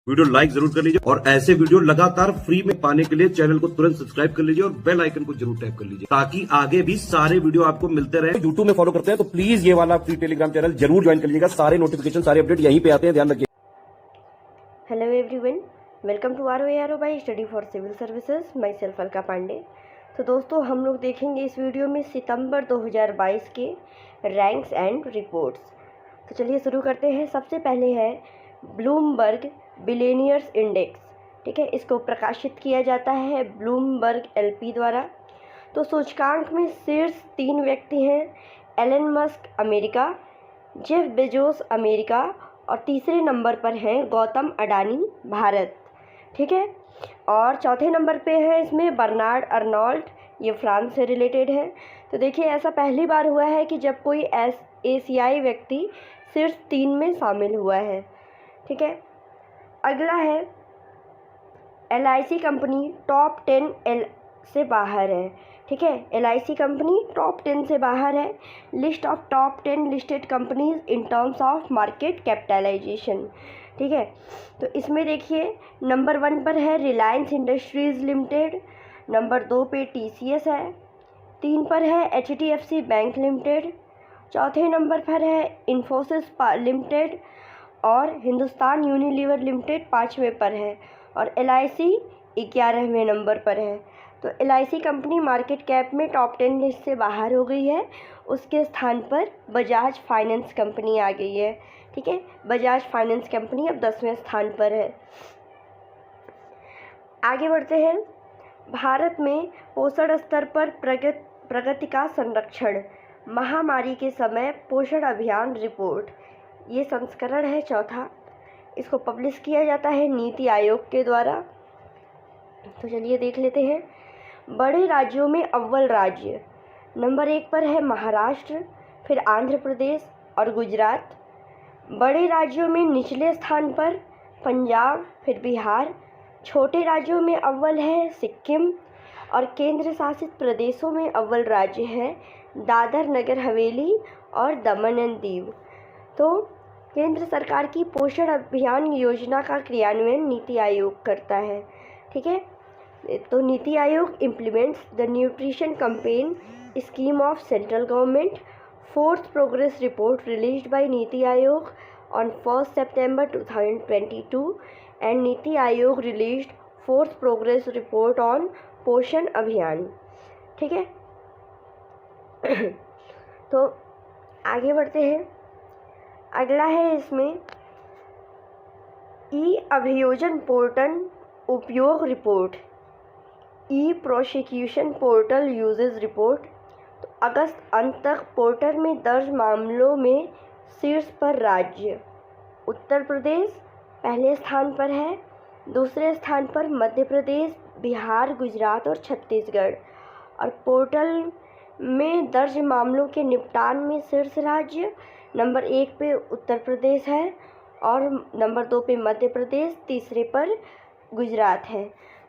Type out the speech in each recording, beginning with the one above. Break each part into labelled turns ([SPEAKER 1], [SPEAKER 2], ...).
[SPEAKER 1] Video like जरूर कर लीजिए और ऐसे वीडियो लगातार फ्री में पाने के लिए चैनल को तुरंत सब्सक्राइब कर लीजिए और बेल आइकन को जरूर टैप कर लीजिए ताकि आगे भी सारे वीडियो आपको मिलते रहे। यूट्यूब में फॉलो करते हैं तो प्लीज ये वाला फ्री टेलीग्राम चैनल जरूर ज्वाइन कर लीजिएगा। सारे नोटिफिकेशन सारे अपडेट यहीं पे आते हैं, ध्यान रखिए।
[SPEAKER 2] Hello everyone, welcome to ROARO by study for civil services, myself Alka Pandey. तो दोस्तों, हम लोग देखेंगे इस वीडियो में सितंबर 2022 के रैंक्स एंड रिपोर्ट्स। तो चलिए शुरू करते हैं। सबसे पहले है ब्लूमबर्ग बिलियनियर्स इंडेक्स। ठीक है, इसको प्रकाशित किया जाता है ब्लूमबर्ग LP द्वारा। तो सूचकांक में शीर्ष 3 व्यक्ति हैं: Elon Musk America, Jeff Bezos America और तीसरे नंबर पर हैं गौतम अडानी भारत। ठीक है, और चौथे नंबर पे है इसमें बर्नार्ड अर्नोल्ट, ये फ्रांस से रिलेटेड है। तो देखिए, ऐसा पहली बार हुआ है कि जब कोई एशियाई व्यक्ति शीर्ष 3 में शामिल हुआ है। ठीक है, अगला है LIC कंपनी टॉप 10 से बाहर है। ठीक है, LIC कंपनी टॉप 10 से बाहर है। List of top 10 listed companies in terms of market capitalisation. ठीक है, तो इसमें देखिए नंबर 1 पर है रिलायंस इंडस्ट्रीज़ लिमिटेड, नंबर 2 पे TCS है, 3 पर है HDFC बैंक लिमिटेड, चौथे नंबर पर है इन्फोसिस लिमिटेड और हिंदुस्तान यूनिलीवर लिमिटेड 5वें पर है और LIC 11वें नंबर पर है। तो LIC कंपनी मार्केट कैप में टॉप 10 लिस्ट से बाहर हो गई है। उसके स्थान पर बजाज फाइनेंस कंपनी आ गई है। ठीक है, बजाज फाइनेंस कंपनी अब 10वें स्थान पर है। आगे बढ़ते हैं। भारत में पोषण स्तर पर प्रगति का संरक्षण, महामारी के समय पोषण अभियान रिपोर्ट, ये संस्करण है 4था। इसको पब्लिश किया जाता है नीति आयोग के द्वारा। तो चलिए देख लेते हैं। बड़े राज्यों में अव्वल राज्य, नंबर 1 पर है महाराष्ट्र, फिर आंध्र प्रदेश और गुजरात। बड़े राज्यों में निचले स्थान पर पंजाब, फिर बिहार। छोटे राज्यों में अव्वल है सिक्किम और केंद्र शासित प्रदेशों में अव्वल राज्य है दादर नगर हवेली और दमन एंड दीव। तो केंद्र सरकार की पोषण अभियान योजना का क्रियान्वयन नीति आयोग करता है। ठीक है, तो NITI Aayog implements the nutrition campaign scheme of central government. 4th progress report released by NITI Aayog on 1 September 2022 and NITI Aayog released 4th progress report on पोषण अभियान। ठीक है, तो आगे बढ़ते हैं। अगला है इसमें अभियोजन पोर्टल उपयोग report, prosecution portal usages report. तो अगस्त अंत तक पोर्टल में दर्ज मामलों में शीर्ष पर राज्य उत्तर प्रदेश पहले स्थान पर है, दूसरे स्थान पर मध्य प्रदेश, बिहार, गुजरात और छत्तीसगढ़। और पोर्टल में दर्ज मामलों के निपटान में शीर्ष राज्य नंबर 1 पे उत्तर प्रदेश है और नंबर 2 पे मध्य प्रदेश, तीसरे पर गुजरात है।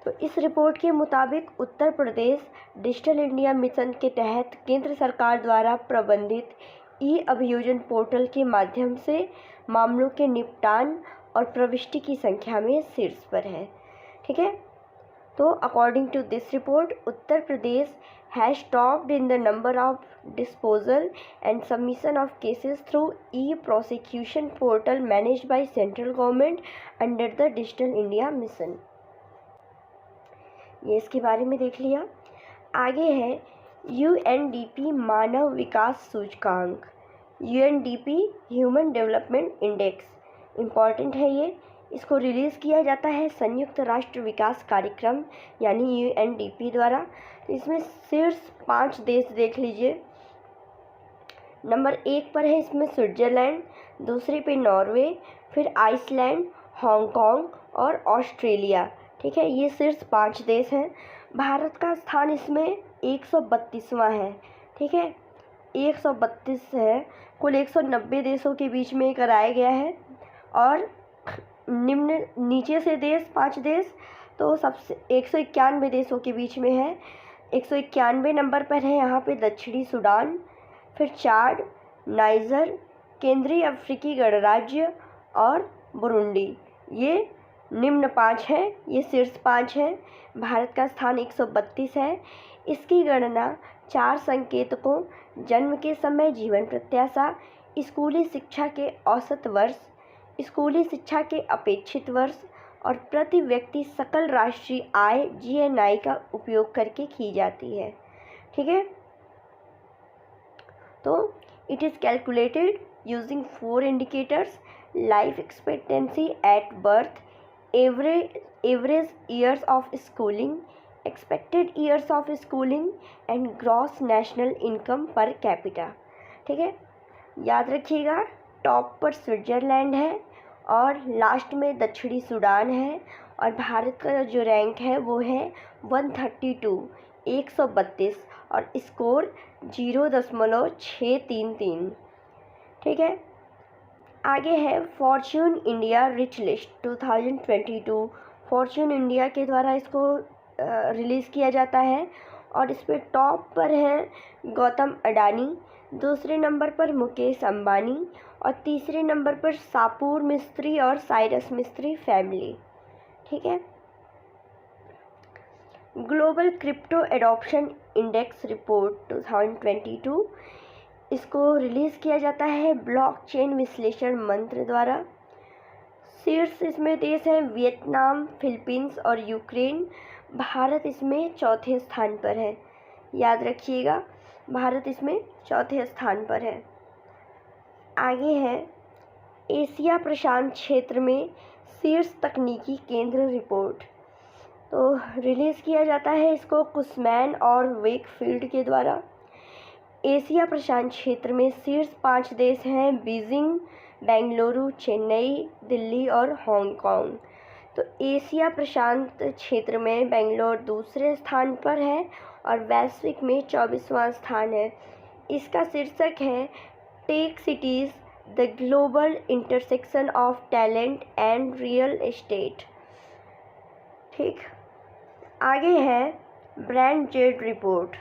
[SPEAKER 2] तो इस रिपोर्ट के मुताबिक Uttar Pradesh digital India mission के तहत केंद्र सरकार द्वारा प्रबंधित अभियोजन पोर्टल के माध्यम से मामलों के निपटान और प्रविष्टि की संख्या में शीर्ष पर है। ठीक है, तो according to this report Uttar Pradesh has topped in the number of disposal and submission of cases through prosecution portal managed by central government under the Digital India Mission। ये इसके बारे में देख लिया। आगे है UNDP मानव विकास सूचकांक, UNDP human development index. Important है ये। इसको रिलीज़ किया जाता है संयुक्त राष्ट्र विकास कार्यक्रम यानी UNDP द्वारा। तो इसमें शीर्ष 5 देश देख लीजिए। नंबर 1 पर है इसमें स्विट्ज़रलैंड, दूसरे पे नॉर्वे, फिर आइसलैंड, हांगकांग और ऑस्ट्रेलिया। ठीक है, ये शीर्ष 5 देश हैं। भारत का स्थान इसमें 132वां है। ठीक है, 132 है। कुल 190 देशों के बीच में कराया गया है और नीचे से देश 5 देश तो सबसे 191 देशों के बीच में है। 191 नंबर पर है यहाँ पे दक्षिणी सूडान, फिर चाड, नाइजर, केंद्रीय अफ्रीकी गणराज्य और बुरुंडी। ये निम्न 5 है, ये शीर्ष 5 है। भारत का स्थान 132 है। इसकी गणना 4 संकेतकों, जन्म के समय, जीवन प्रत्याशा, स्कूली शिक्षा के औसत वर्ष, स्कूली शिक्षा के अपेक्षित वर्ष और प्रति व्यक्ति सकल राष्ट्रीय आय GNI का उपयोग करके की जाती है। ठीक है, तो it is calculated using 4 indicators: life expectancy at birth, average years of schooling, expected years of schooling and gross national income per capita. ठीक है, याद रखिएगा, टॉप पर स्विट्ज़रलैंड है और लास्ट में दक्षिणी सूडान है और भारत का जो रैंक है वो है 132 और स्कोर 0.633। ठीक है, आगे है Fortune India rich list 2022। Fortune India के द्वारा इसको रिलीज़ किया जाता है और इस पर टॉप पर हैं गौतम अडानी, दूसरे नंबर पर मुकेश अंबानी और तीसरे नंबर पर सापूर मिस्त्री और साइरस मिस्त्री फैमिली। ठीक है, global crypto adoption index report 2022, इसको रिलीज़ किया जाता है ब्लॉकचेन विश्लेषण मंत्र द्वारा। शीर्ष इसमें देश हैं वियतनाम, फिलीपींस और यूक्रेन। भारत इसमें चौथे स्थान पर है, याद रखिएगा, भारत इसमें चौथे स्थान पर है। आगे है एशिया प्रशांत क्षेत्र में शीर्ष तकनीकी केंद्र रिपोर्ट, तो रिलीज़ किया जाता है इसको कुसमैन और वेकफील्ड के द्वारा। एशिया प्रशांत क्षेत्र में शीर्ष 5 देश हैं बीजिंग, बेंगलुरु, चेन्नई, दिल्ली और हांगकांग। तो एशिया प्रशांत क्षेत्र में बेंगलोर दूसरे स्थान पर है और वैश्विक में 24वां स्थान है। इसका शीर्षक है tech cities, the global intersection of talent and real estate. ठीक, आगे है brand Z report.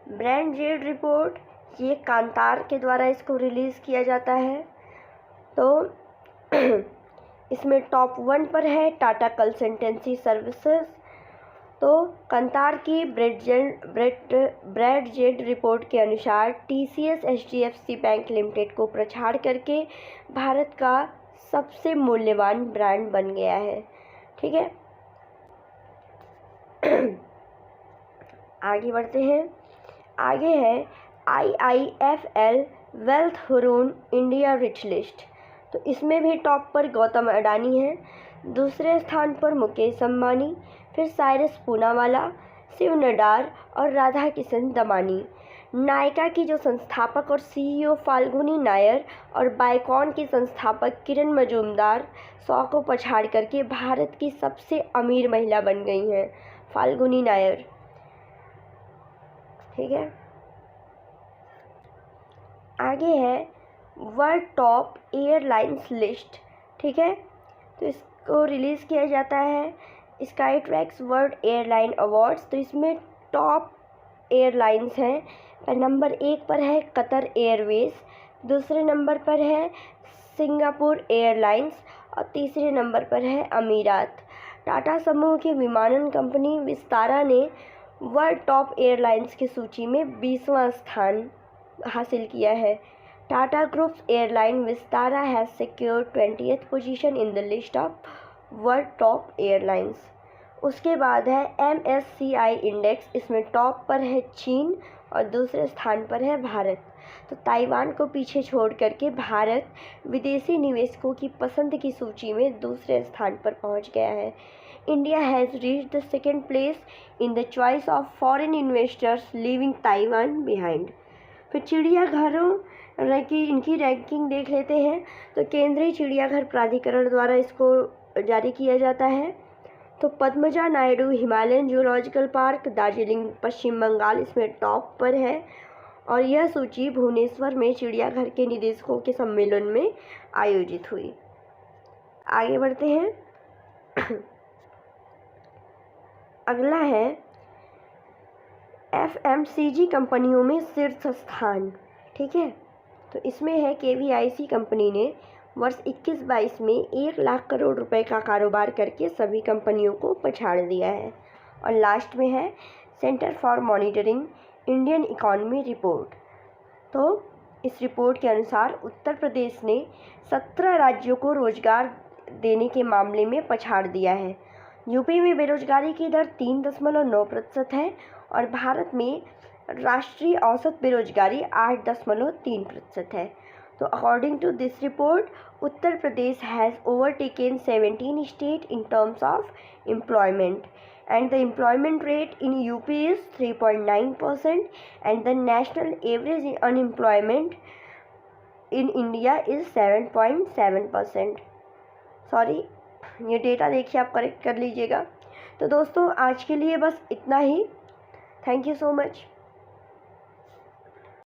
[SPEAKER 2] Brand Z report ये कांतार के द्वारा इसको रिलीज़ किया जाता है। तो इसमें टॉप 1 पर है टाटा कंसल्टेंसी सर्विसेज। तो कांतार की ब्रांड जेड रिपोर्ट के अनुसार TCS HDFC बैंक लिमिटेड को प्रछाड़ करके भारत का सबसे मूल्यवान ब्रांड बन गया है। ठीक है, आगे बढ़ते हैं। आगे है IIFL wealth Hurun India rich list, तो इसमें भी टॉप पर गौतम अडानी है, दूसरे स्थान पर मुकेश अंबानी, फिर साइरस पूनावाला, शिव नडार और राधा किशन दमानी। नायका की जो संस्थापक और CEO फाल्गुनी नायर और बाइकॉन की संस्थापक किरण मजूमदार 100 को पछाड़ करके भारत की सबसे अमीर महिला बन गई हैं, फाल्गुनी नायर। ठीक है, आगे है वर्ल्ड टॉप एयरलाइंस लिस्ट। ठीक है, तो इसको रिलीज़ किया जाता है sky tracks world airline awards. तो इसमें टॉप एयरलाइंस हैं, नंबर 1 पर है कतर एयरवेज, दूसरे नंबर पर है सिंगापुर एयरलाइंस और तीसरे नंबर पर है अमीरात। टाटा समूह की विमानन कंपनी विस्तारा ने वर्ल्ड टॉप एयरलाइंस की सूची में 20वां स्थान हासिल किया है। Tata groups airline Vistara has secured 20th position in the list of world top airlines. उसके बाद है MSCI इंडेक्स, इसमें टॉप पर है चीन और दूसरे स्थान पर है भारत। तो ताइवान को पीछे छोड़ करके भारत विदेशी निवेशकों की पसंद की सूची में दूसरे स्थान पर पहुंच गया है। India has reached the second place in the choice of foreign investors leaving Taiwan behind. फिर चिड़ियाघरों की इनकी रैंकिंग देख लेते हैं। तो केंद्रीय चिड़ियाघर प्राधिकरण द्वारा इसको जारी किया जाता है। तो Padmaja Naidu Himalayan zoological park Darjeeling पश्चिम बंगाल इसमें टॉप पर है और यह सूची भुवनेश्वर में चिड़ियाघर के निदेशकों के सम्मेलन में आयोजित हुई। आगे बढ़ते हैं। अगला है FMCG कंपनियों में शीर्ष स्थान। ठीक है, तो इसमें है KVIC कंपनी ने वर्ष 21-22 में 1 लाख करोड़ रुपए का कारोबार करके सभी कंपनियों को पछाड़ दिया है। और लास्ट में है centre for monitoring Indian economy report. तो इस रिपोर्ट के अनुसार उत्तर प्रदेश ने 17 राज्यों को रोजगार देने के मामले में पछाड़ दिया है। यूपी में बेरोजगारी की दर 3.9% है और भारत में राष्ट्रीय औसत बेरोजगारी 8.3% है। तो according to this report, Uttar Pradesh has overtaken 17 state in terms of employment and the employment rate in UP is 3.9% and the national average unemployment in India is 7.7%। Sorry, ये डेटा देखिए, आप करेक्ट कर लीजिएगा। तो दोस्तों आज के लिए बस इतना ही। Thank you so much.